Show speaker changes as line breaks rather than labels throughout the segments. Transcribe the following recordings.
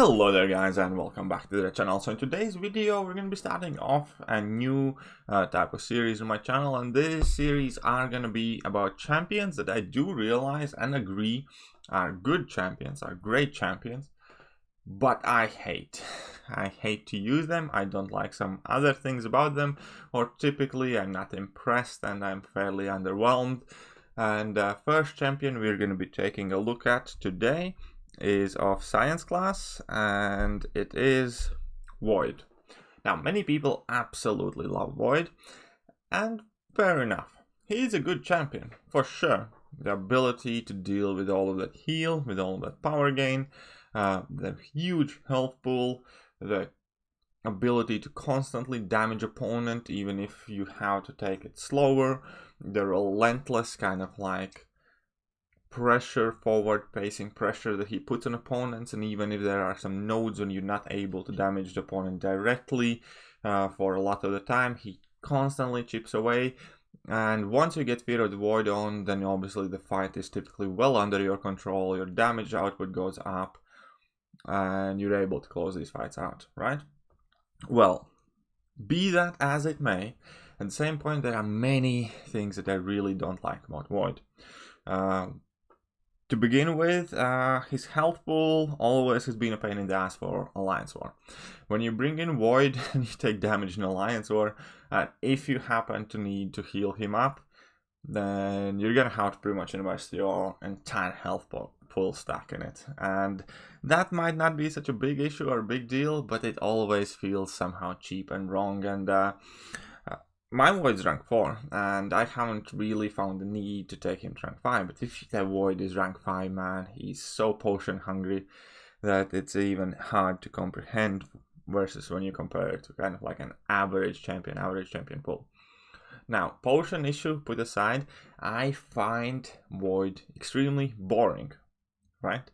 Hello there guys, and welcome back to the channel. So in today's video we're going to be starting off a new type of series on my channel, and this series are going to be about champions that I do realize and agree are good champions, are great champions, but I hate to use them. I don't like some other things about them, or typically I'm not impressed and I'm fairly underwhelmed. And first champion we're going to be taking a look at today is of science class, and it is Void. Now, many people absolutely love Void, and fair enough. He's a good champion, for sure. The ability to deal with all of that heal, with all of that power gain, the huge health pool, the ability to constantly damage opponent even if you have to take it slower, the relentless kind of like pressure, forward pacing pressure that he puts on opponents, and even if there are some nodes when you're not able to damage the opponent directly for a lot of the time, he constantly chips away. And once you get Fear of the Void on, then obviously the fight is typically well under your control, your damage output goes up, and you're able to close these fights out, right? Well, be that as it may, at the same point there are many things that I really don't like about Void. To begin with, his health pool always has been a pain in the ass for Alliance War. When you bring in Void and you take damage in Alliance War, if you happen to need to heal him up, then you're gonna have to pretty much invest your entire health pool stack in it. And that might not be such a big issue or a big deal, but it always feels somehow cheap and wrong. And my Void's rank 4, and I haven't really found the need to take him to rank 5, but if the Void is rank 5, man, he's so potion hungry that it's even hard to comprehend versus when you compare it to kind of like an average champion pool. Now, potion issue put aside, I find Void extremely boring. Right?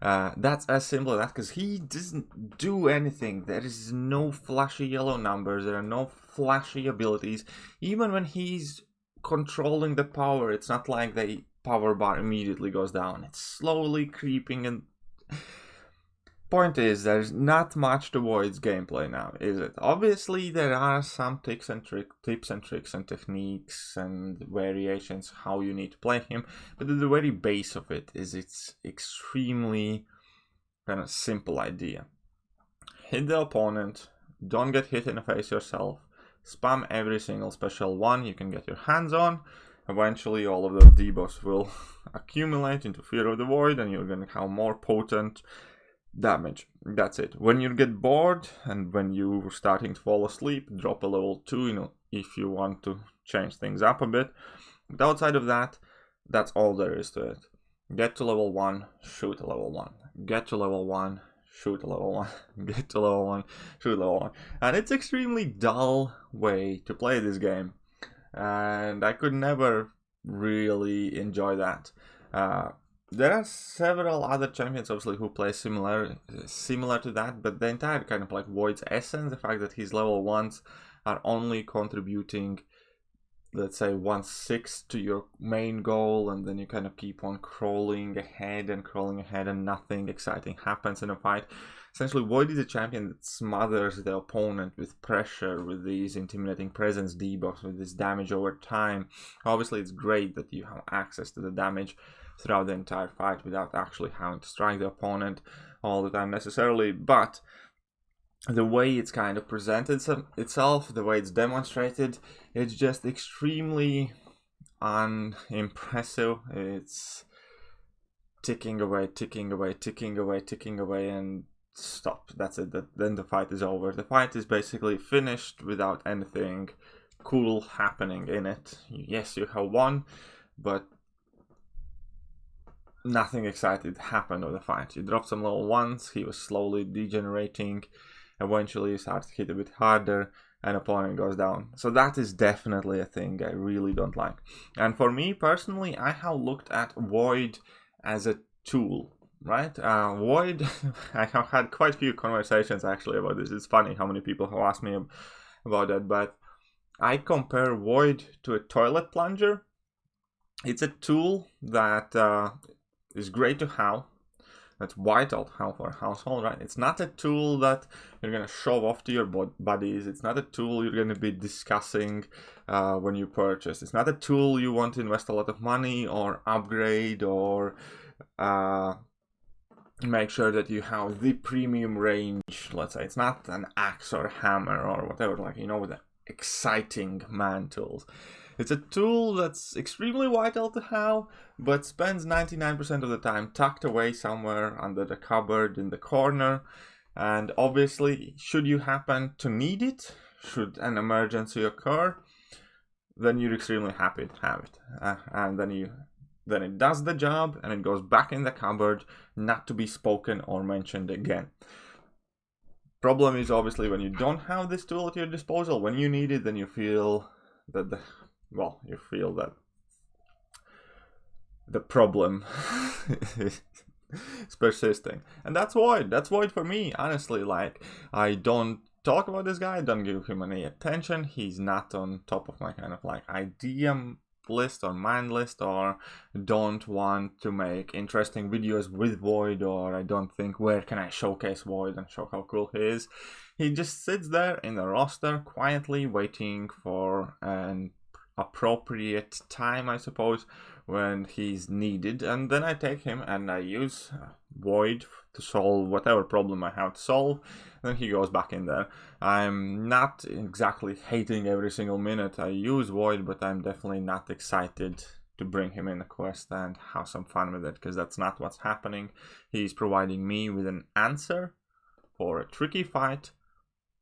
That's as simple as that, because he doesn't do anything. There is no flashy yellow numbers, there are no flashy abilities. Even when he's controlling the power, it's not like the power bar immediately goes down. It's slowly creeping, and point is, there's not much to Void's gameplay now, is it? Obviously, there are some tips and tricks and techniques and variations how you need to play him, but the very base of it is it's extremely kind of simple idea. Hit the opponent, don't get hit in the face yourself, spam every single special one you can get your hands on. Eventually, all of those debuffs will accumulate into Fear of the Void, and you're going to have more potent damage. That's it. When you get bored and when you're starting to fall asleep, drop a level 2, if you want to change things up a bit. But outside of that, that's all there is to it. Get to level 1, shoot a level 1. Get to level 1, shoot a level 1. Get to level 1, shoot level 1. And it's extremely dull way to play this game, and I could never really enjoy that. There are several other champions obviously who play similar to that, but the entire kind of like Void's essence, the fact that his level 1s are only contributing, let's say, 1/6 to your main goal, and then you kind of keep on crawling ahead and nothing exciting happens in a fight. Essentially, Void is a champion that smothers the opponent with pressure, with these intimidating presence debuffs, with this damage over time. Obviously, it's great that you have access to the damage throughout the entire fight without actually having to strike the opponent all the time necessarily, but the way it's kind of presented itself, the way it's demonstrated, it's just extremely unimpressive. It's ticking away, and stop. That's it. Then the fight is over. The fight is basically finished without anything cool happening in it. Yes, you have won, but nothing exciting happened on the fight. You dropped some level 1s, he was slowly degenerating, eventually you start to hit a bit harder, and opponent goes down. So that is definitely a thing I really don't like. And for me personally, I have looked at Void as a tool, right? Void, I have had quite a few conversations actually about this. It's funny how many people have asked me about that, but I compare Void to a toilet plunger. It's a tool that is great to have. that's vital for a household, right? It's not a tool that you're gonna show off to your buddies. It's not a tool you're gonna be discussing when you purchase. It's not a tool you want to invest a lot of money or upgrade or make sure that you have the premium range. Let's say it's not an axe or a hammer or whatever, like, you know, with the exciting man tools. It's a tool that's extremely vital to have, but spends 99% of the time tucked away somewhere under the cupboard in the corner. And obviously, should you happen to need it, should an emergency occur, then you're extremely happy to have it. And then it does the job and it goes back in the cupboard, not to be spoken or mentioned again. Problem is obviously when you don't have this tool at your disposal, when you need it, then you feel that the problem is persisting. And that's void for me, honestly. Like, I don't talk about this guy, I don't give him any attention. He's not on top of my kind of like idea list or mind list, or don't want to make interesting videos with Void, or I don't think where can I showcase Void and show how cool he is. He just sits there in the roster quietly waiting for an appropriate time, I suppose, when he's needed, and then I take him and I use Void to solve whatever problem I have to solve. Then he goes back in there. I'm not exactly hating every single minute I use Void, but I'm definitely not excited to bring him in a quest and have some fun with it, because that's not what's happening. He's providing me with an answer for a tricky fight,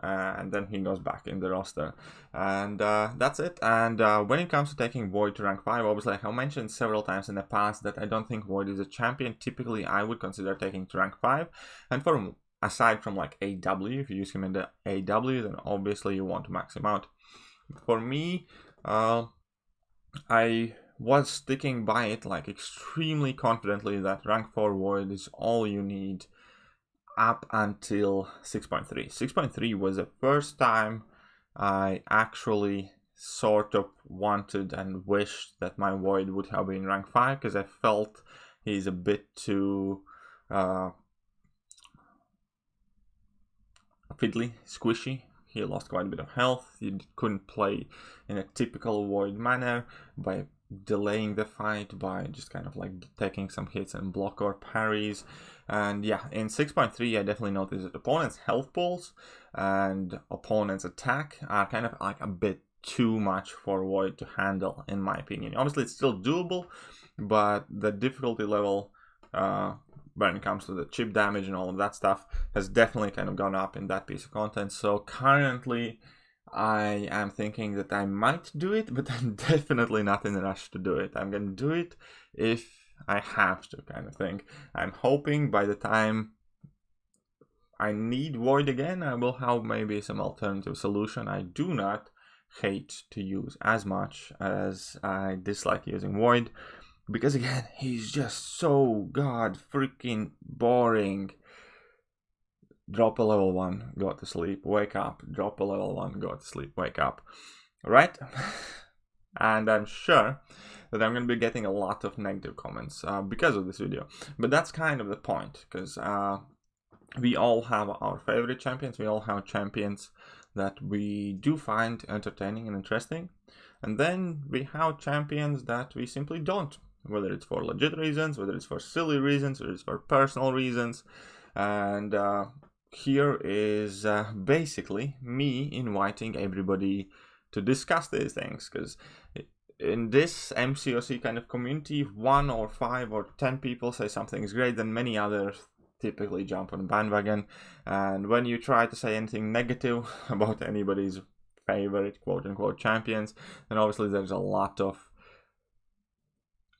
and then he goes back in the roster, and that's it. And when it comes to taking Void to rank 5, obviously, like I mentioned several times in the past, that I don't think Void is a champion typically I would consider taking to rank 5. And aside from like AW, if you use him in the AW, then obviously you want to max him out. For me, I was sticking by it like extremely confidently that rank 4 Void is all you need up until 6.3. 6.3 was the first time I actually sort of wanted and wished that my Void would have been rank 5, because I felt he's a bit too fiddly, squishy. He lost quite a bit of health. He couldn't play in a typical Void manner by delaying the fight, by just kind of like taking some hits and block or parries. And yeah, in 6.3 I definitely noticed that opponents' health pools and opponents' attack are kind of like a bit too much for Void to handle, in my opinion. Obviously it's still doable, but the difficulty level when it comes to the chip damage and all of that stuff has definitely kind of gone up in that piece of content. So currently I am thinking that I might do it, but I'm definitely not in a rush to do it. I'm gonna do it if I have to, kind of thing. I'm hoping by the time I need Void again, I will have maybe some alternative solution I do not hate to use as much as I dislike using Void. Because again, he's just so god freaking boring. Drop a level 1, go to sleep, wake up. Drop a level 1, go to sleep, wake up. Right? And I'm sure that I'm going to be getting a lot of negative comments because of this video. But that's kind of the point, because we all have our favorite champions. We all have champions that we do find entertaining and interesting. And then we have champions that we simply don't. Whether it's for legit reasons, whether it's for silly reasons, or it's for personal reasons. And here is basically me inviting everybody to discuss these things, because in this MCOC kind of community, if 1 or 5 or 10 people say something is great, then many others typically jump on the bandwagon. And when you try to say anything negative about anybody's favorite quote-unquote champions, then obviously there's a lot of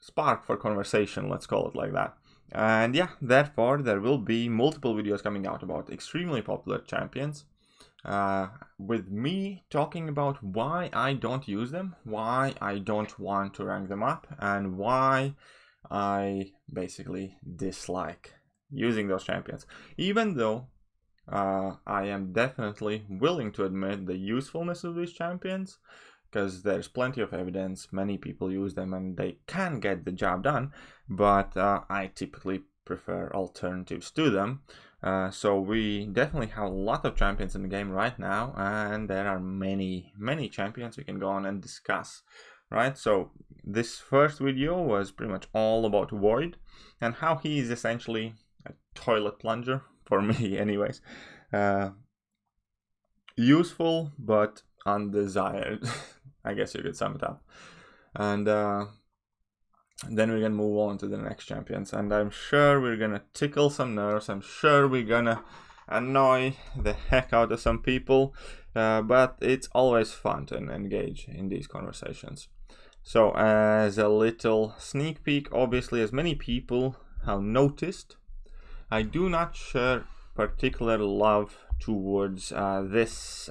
spark for conversation, let's call it like that. And yeah, therefore there will be multiple videos coming out about extremely popular champions, with me talking about why I don't use them, why I don't want to rank them up, and why I basically dislike using those champions. Even though I am definitely willing to admit the usefulness of these champions, because there's plenty of evidence, many people use them and they can get the job done, but I typically prefer alternatives to them. So we definitely have a lot of champions in the game right now, and there are many champions we can go on and discuss, right? So this first video was pretty much all about Void and how he is essentially a toilet plunger, for me anyways. Useful but undesired. I guess you could sum it up. And then we're gonna move on to the next champions, and I'm sure we're gonna tickle some nerves. I'm sure we're gonna annoy the heck out of some people, but it's always fun to engage in these conversations. So as a little sneak peek, obviously, as many people have noticed, I do not share particular love towards this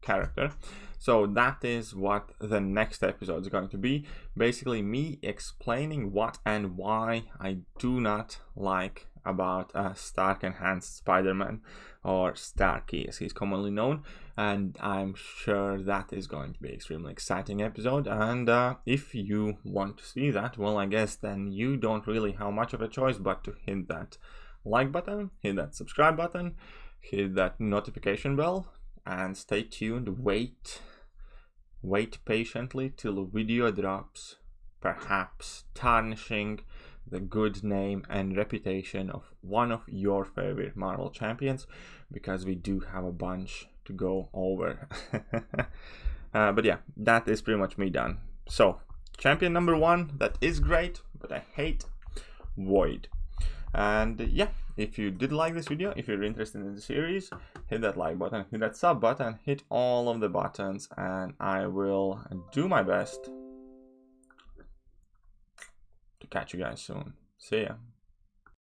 character. So that is what the next episode is going to be. Basically me explaining what and why I do not like about Stark Enhanced Spider-Man, or Starky as he's commonly known. And I'm sure that is going to be an extremely exciting episode. And if you want to see that, well, I guess then you don't really have much of a choice but to hit that like button, hit that subscribe button, hit that notification bell, and stay tuned. Wait patiently till the video drops, perhaps tarnishing the good name and reputation of one of your favorite Marvel champions, because we do have a bunch to go over. But yeah, that is pretty much me done. So champion number 1, that is great, but I hate Void. And yeah, if you did like this video, if you're interested in the series, hit that like button, hit that sub button, hit all of the buttons, and I will do my best to catch you guys soon. See ya.